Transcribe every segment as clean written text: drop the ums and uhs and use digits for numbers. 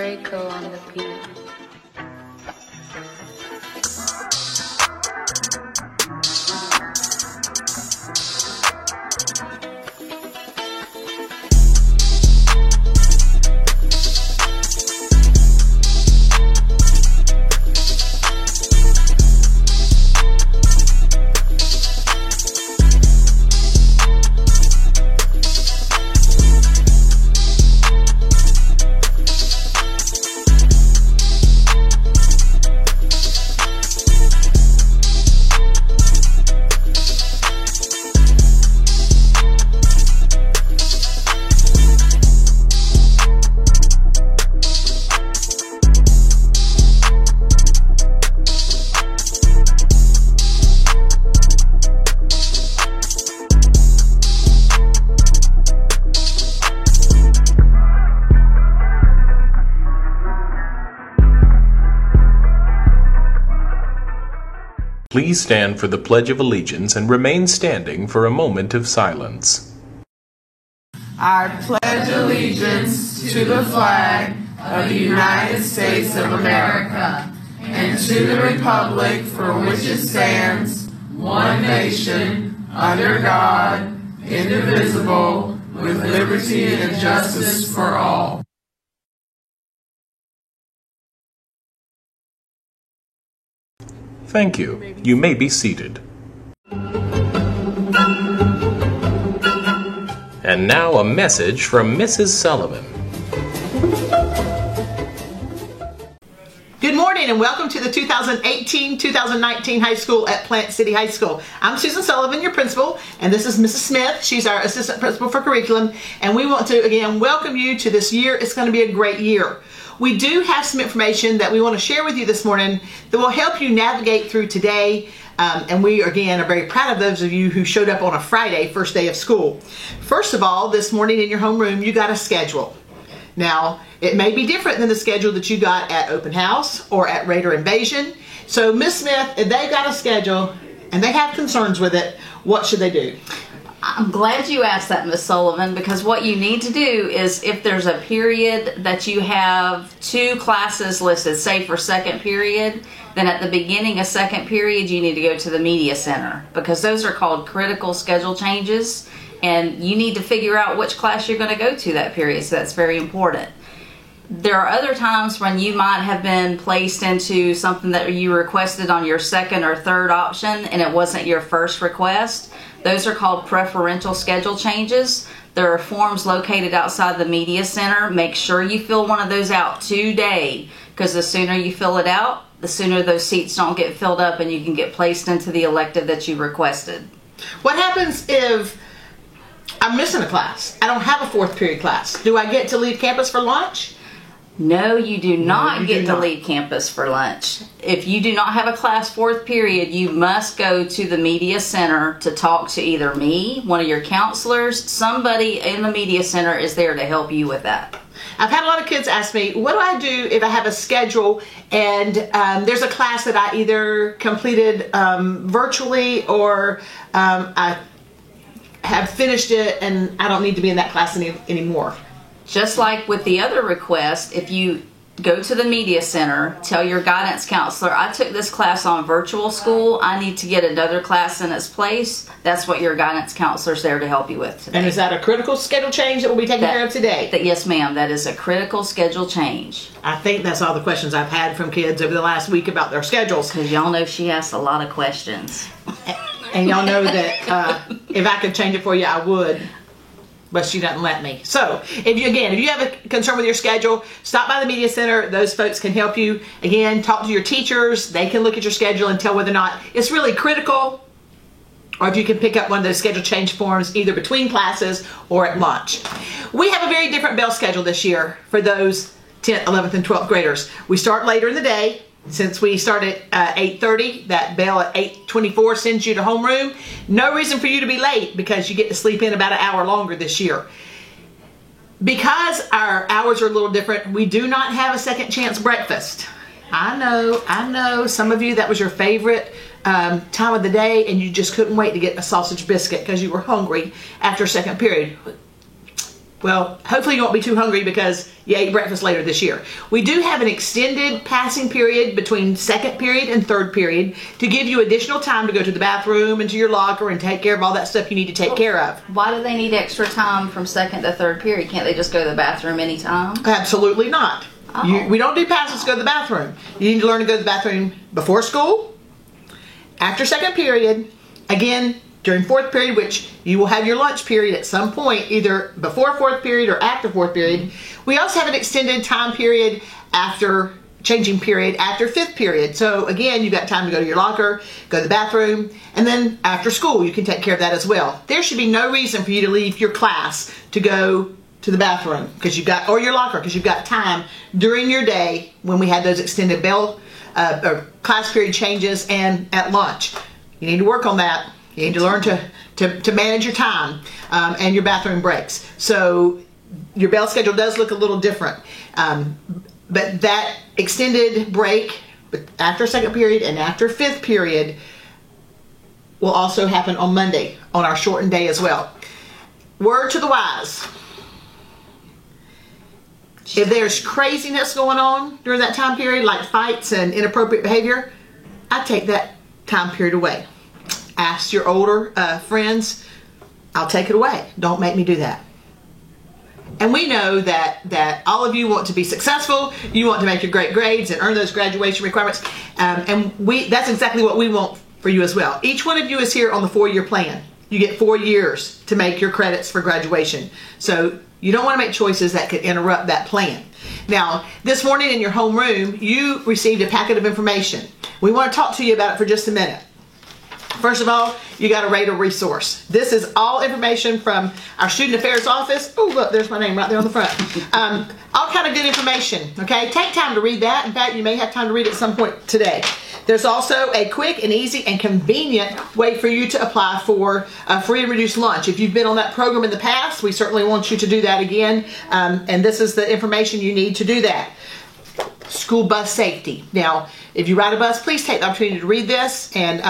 Draco on the beat. Please stand for the Pledge of Allegiance and remain standing for a moment of silence. I pledge allegiance to the flag of the United States of America and to the republic for which it stands, one nation, under God, indivisible, with liberty and justice for all. Thank you. You may be seated. And now a message from Mrs. Sullivan. Good morning and welcome to the 2018-2019 high school at Plant City High School. I'm Susan Sullivan, your principal, and this is Mrs. Smith. She's our assistant principal for curriculum, and we want to again welcome you to this year. It's going to be a great year. We do have some information that we want to share with you this morning that will help you navigate through today. And we, again, are very proud of those of you who showed up on a Friday, first day of school. First of all, this morning in your homeroom, you got a schedule. Now, it may be different than the schedule that you got at Open House or at Raider Invasion. So, Miss Smith, if they got a schedule and they have concerns with it, what should they do? I'm glad you asked that, Miss Sullivan, because what you need to do is if there's a period that you have 2 classes listed, say for second period, then at the beginning of second period you need to go to the media center because those are called critical schedule changes and you need to figure out which class you're going to go to that period, so that's very important. There are other times when you might have been placed into something that you requested on your second or third option and it wasn't your first request. Those are called preferential schedule changes. There are forms located outside the media center. Make sure you fill one of those out today because the sooner you fill it out, the sooner those seats don't get filled up and you can get placed into the elective that you requested. What happens if I'm missing a class? I don't have a fourth period class. Do I get to leave campus for lunch? No, you do not get to leave campus for lunch. If you do not have a class fourth period, you must go to the media center to talk to either me, one of your counselors, somebody in the media center is there to help you with that. I've had a lot of kids ask me, what do I do if I have a schedule and there's a class that I either completed virtually or I have finished it and I don't need to be in that class anymore? Just like with the other request, if you go to the media center, tell your guidance counselor, I took this class on virtual school, I need to get another class in its place, that's what your guidance counselor is there to help you with today. And is that a critical schedule change that will be taken care of today? Yes, ma'am, that is a critical schedule change. I think that's all the questions I've had from kids over the last week about their schedules. Because y'all know she asks a lot of questions. And y'all know that if I could change it for you, I would. But she doesn't let me. So, if you have a concern with your schedule, stop by the media center. Those folks can help you. Again, talk to your teachers. They can look at your schedule and tell whether or not it's really critical, or if you can pick up one of those schedule change forms either between classes or at lunch. We have a very different bell schedule this year for those 10th, 11th, and 12th graders. We start later in the day. Since we start at 8:30, that bell at 8:24 sends you to homeroom. No reason for you to be late because you get to sleep in about an hour longer this year. Because our hours are a little different, we do not have a second chance breakfast. I know, some of you that was your favorite time of the day and you just couldn't wait to get a sausage biscuit because you were hungry after second period. Well, hopefully you won't be too hungry because you ate breakfast later this year. We do have an extended passing period between second period and third period to give you additional time to go to the bathroom and to your locker and take care of all that stuff you need to take care of. Why do they need extra time from second to third period? Can't they just go to the bathroom anytime? Absolutely not. Oh. We don't do passes to go to the bathroom. You need to learn to go to the bathroom before school, after second period, again, during fourth period, which you will have your lunch period at some point, either before fourth period or after fourth period. We also have an extended time period after changing period after fifth period. So again, you've got time to go to your locker, go to the bathroom, and then after school, you can take care of that as well. There should be no reason for you to leave your class to go to the bathroom because you've got, or your locker, because you've got time during your day when we had those extended bell or class period changes and at lunch. You need to work on that. You need to learn to manage your time and your bathroom breaks. So your bell schedule does look a little different. But that extended break after second period and after fifth period will also happen on Monday on our shortened day as well. Word to the wise. If there's craziness going on during that time period, like fights and inappropriate behavior, I take that time period away. Ask your older friends, I'll take it away. Don't make me do that. And we know that all of you want to be successful. You want to make your great grades and earn those graduation requirements. And that's exactly what we want for you as well. Each one of you is here on the 4-year plan. You get 4 years to make your credits for graduation. So you don't want to make choices that could interrupt that plan. Now, this morning in your homeroom, you received a packet of information. We want to talk to you about it for just a minute. First of all, you got to rate a resource. This is all information from our Student Affairs Office. Oh, look, there's my name right there on the front. All kind of good information, okay? Take time to read that. In fact, you may have time to read it at some point today. There's also a quick and easy and convenient way for you to apply for a free and reduced lunch. If you've been on that program in the past, we certainly want you to do that again. And this is the information you need to do that. School bus safety. Now, if you ride a bus, please take the opportunity to read this and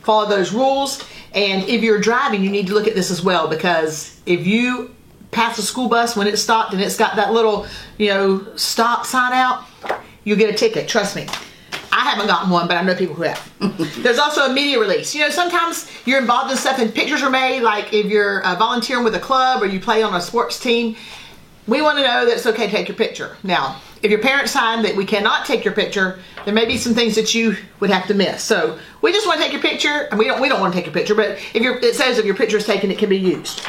follow those rules. And if you're driving, you need to look at this as well, because if you pass a school bus when it's stopped and it's got that little, stop sign out, you'll get a ticket. Trust me. I haven't gotten one, but I know people who have. There's also a media release. Sometimes you're involved in stuff and pictures are made, like if you're volunteering with a club or you play on a sports team. We want to know that it's okay to take your picture. Now, if your parents sign that we cannot take your picture, there may be some things that you would have to miss. So we just want to take your picture, and we don't want to take your picture, but it says if your picture is taken, it can be used.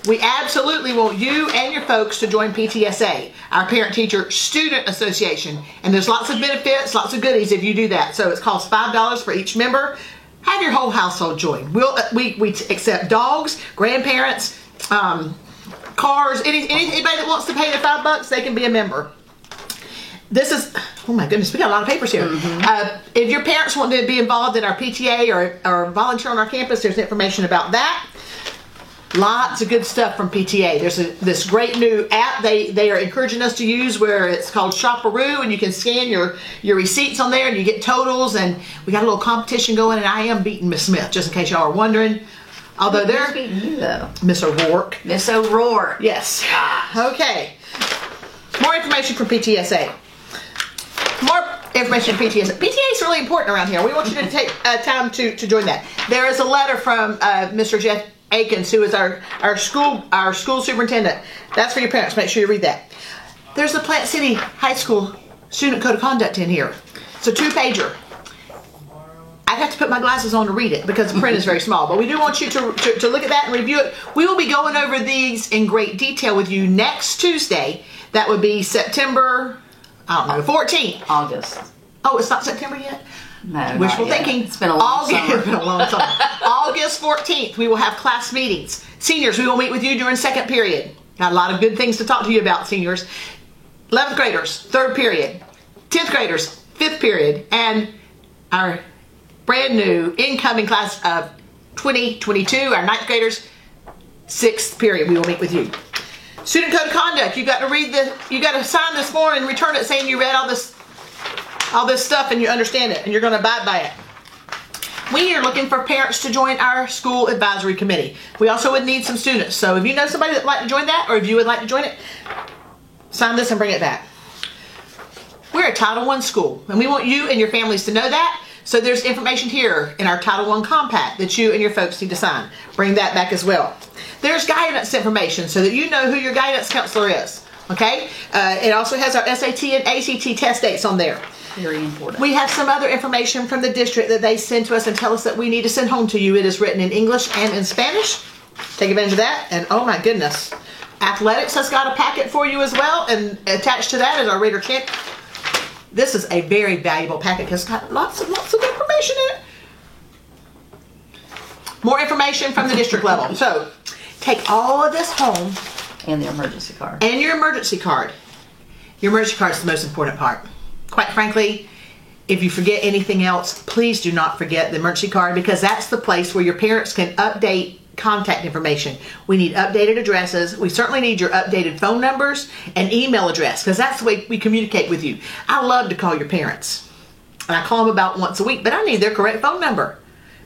We absolutely want you and your folks to join PTSA, our Parent Teacher Student Association. And there's lots of benefits, lots of goodies if you do that. So it costs $5 for each member. Have your whole household join. We accept dogs, grandparents, cars, anybody that wants to pay the $5, they can be a member. This is, oh my goodness, we got a lot of papers here. If your parents want to be involved in our PTA or volunteer on our campus, there's information about that. Lots of good stuff from PTA. There's this great new app they are encouraging us to use where it's called Shopperoo, and you can scan your receipts on there and you get totals, and we got a little competition going, and I am beating Miss Smith, just in case y'all are wondering. Although they're beating you though. Miss O'Rourke. Miss O'Rourke. Yes. Okay. More information from PTSA. More information from PTSA. PTA is really important around here. We want you to take time to join that. There is a letter from Mr. Jeff Akins, who is our school superintendent. That's for your parents. Make sure you read that. There's the Plant City High School Student Code of Conduct in here. It's a 2-pager. I'd have to put my glasses on to read it because the print is very small. But we do want you to look at that and review it. We will be going over these in great detail with you next Tuesday. That would be September, 14th. August. Oh, it's not September yet? No, wishful not yet. thinking. It's been a long summer. It's been a long time. August 14th, we will have class meetings. Seniors, we will meet with you during second period. Got a lot of good things to talk to you about, seniors. 11th graders, third period. 10th graders, fifth period. And our brand new incoming class of 2022, our 9th graders, 6th period, we will meet with you. Student Code of Conduct, you got to sign this form and return it saying you read all this stuff and you understand it and you're going to abide by it. we are looking for parents to join our school advisory committee. We also would need some students. So if you know somebody that would like to join that, or if you would like to join it, sign this and bring it back. We're a Title I school, and we want you and your families to know that. So there's information here in our Title I compact that you and your folks need to sign. Bring that back as well. There's guidance information so that you know who your guidance counselor is. Okay? It also has our SAT and ACT test dates on there. Very important. We have some other information from the district that they send to us and tell us that we need to send home to you. It is written in English and in Spanish. Take advantage of that. And oh my goodness, athletics has got a packet for you as well, and attached to that is our Reader Champ. This is a very valuable packet because it's got lots of information in it. More information from the district level. So take all of this home. And the emergency card. And your emergency card. Your emergency card is the most important part. Quite frankly, if you forget anything else, please do not forget the emergency card, because that's the place where your parents can update contact information. We need updated addresses. We certainly need your updated phone numbers and email address, because that's the way we communicate with you. I love to call your parents, and I call them about once a week, but I need their correct phone number,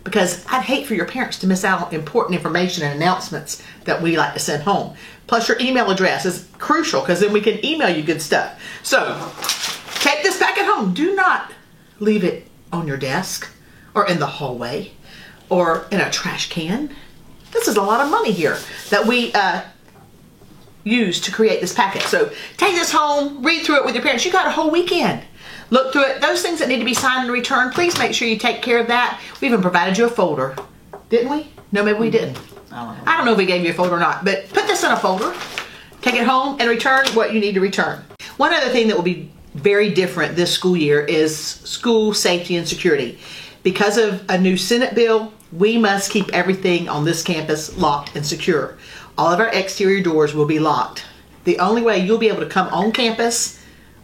because I'd hate for your parents to miss out on important information and announcements that we like to send home. Plus your email address is crucial, because then we can email you good stuff. So take this back at home. Do not leave it on your desk or in the hallway or in a trash can. This is a lot of money here that we use to create this packet. So take this home, read through it with your parents. You got a whole weekend. Look through it. Those things that need to be signed and returned, please make sure you take care of that. We even provided you a folder. Didn't we? No, maybe we didn't. I don't know if we gave you a folder or not, but put this in a folder. Take it home and return what you need to return. One other thing that will be very different this school year is school safety and security. Because of a new Senate bill, we must keep everything on this campus locked and secure. All of our exterior doors will be locked. The only way you'll be able to come on campus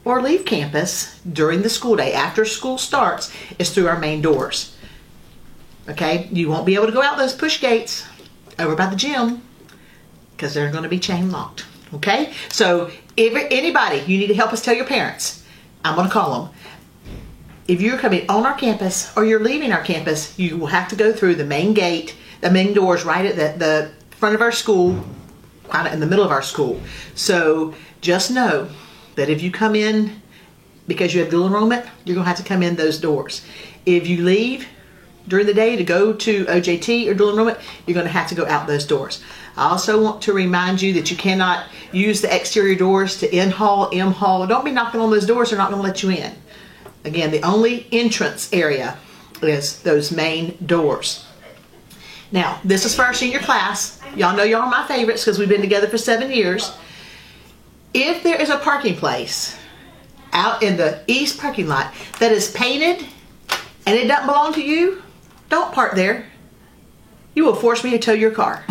or leave campus during the school day after school starts is through our main doors. Okay? You won't be able to go out those push gates over by the gym because they're going to be chain locked. Okay? So if anybody, you need to help us tell your parents. I'm going to call them. If you're coming on our campus or you're leaving our campus, you will have to go through the main gate, the main doors right at the front of our school, kind of in the middle of our school. So just know that if you come in because you have dual enrollment, you're going to have to come in those doors. If you leave during the day to go to OJT or dual enrollment, you're going to have to go out those doors. I also want to remind you that you cannot use the exterior doors to in-hall, M-hall. Don't be knocking on those doors. They're not going to let you in. Again, the only entrance area is those main doors. Now, this is for our senior class. Y'all know y'all are my favorites because we've been together for 7 years. If there is a parking place out in the east parking lot that is painted and it doesn't belong to you, don't park there. You will force me to tow your car.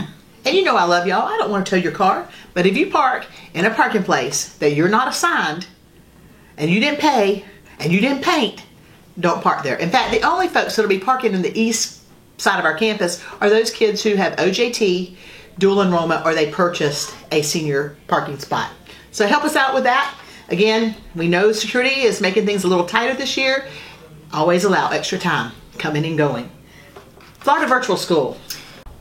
And you know I love y'all. I don't want to tow your car. But if you park in a parking place that you're not assigned and you didn't pay and you didn't paint, don't park there. In fact, the only folks that will be parking in the east side of our campus are those kids who have OJT, dual enrollment, or they purchased a senior parking spot. So help us out with that. Again, we know security is making things a little tighter this year. Always allow extra time coming and going. Florida Virtual School.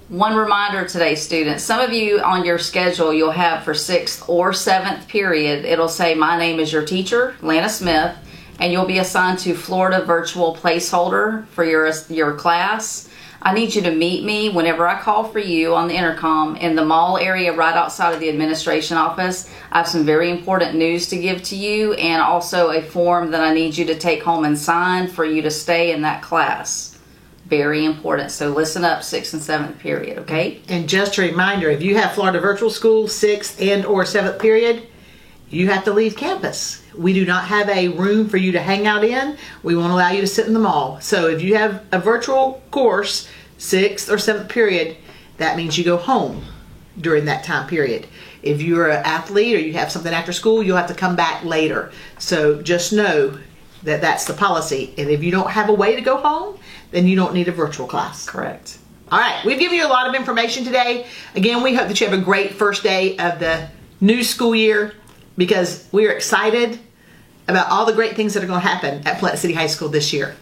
One reminder today, students, some of you on your schedule you'll have for 6th or 7th period, it'll say, my name is your teacher, Lana Smith, and you'll be assigned to Florida Virtual Placeholder for your class. I need you to meet me whenever I call for you on the intercom in the mall area right outside of the administration office. I have some very important news to give to you and also a form that I need you to take home and sign for you to stay in that class. Very important. So listen up, 6th and 7th period, okay? And just a reminder, if you have Florida Virtual School 6th and or 7th period, you have to leave campus. We do not have a room for you to hang out in. We won't allow you to sit in the mall. So if you have a virtual course, 6th or 7th period, that means you go home during that time period. If you're an athlete or you have something after school, you'll have to come back later. So just know that that's the policy. And if you don't have a way to go home, then you don't need a virtual class. Correct. All right, we've given you a lot of information today. Again, we hope that you have a great first day of the new school year because we're excited about all the great things that are going to happen at Plant City High School this year.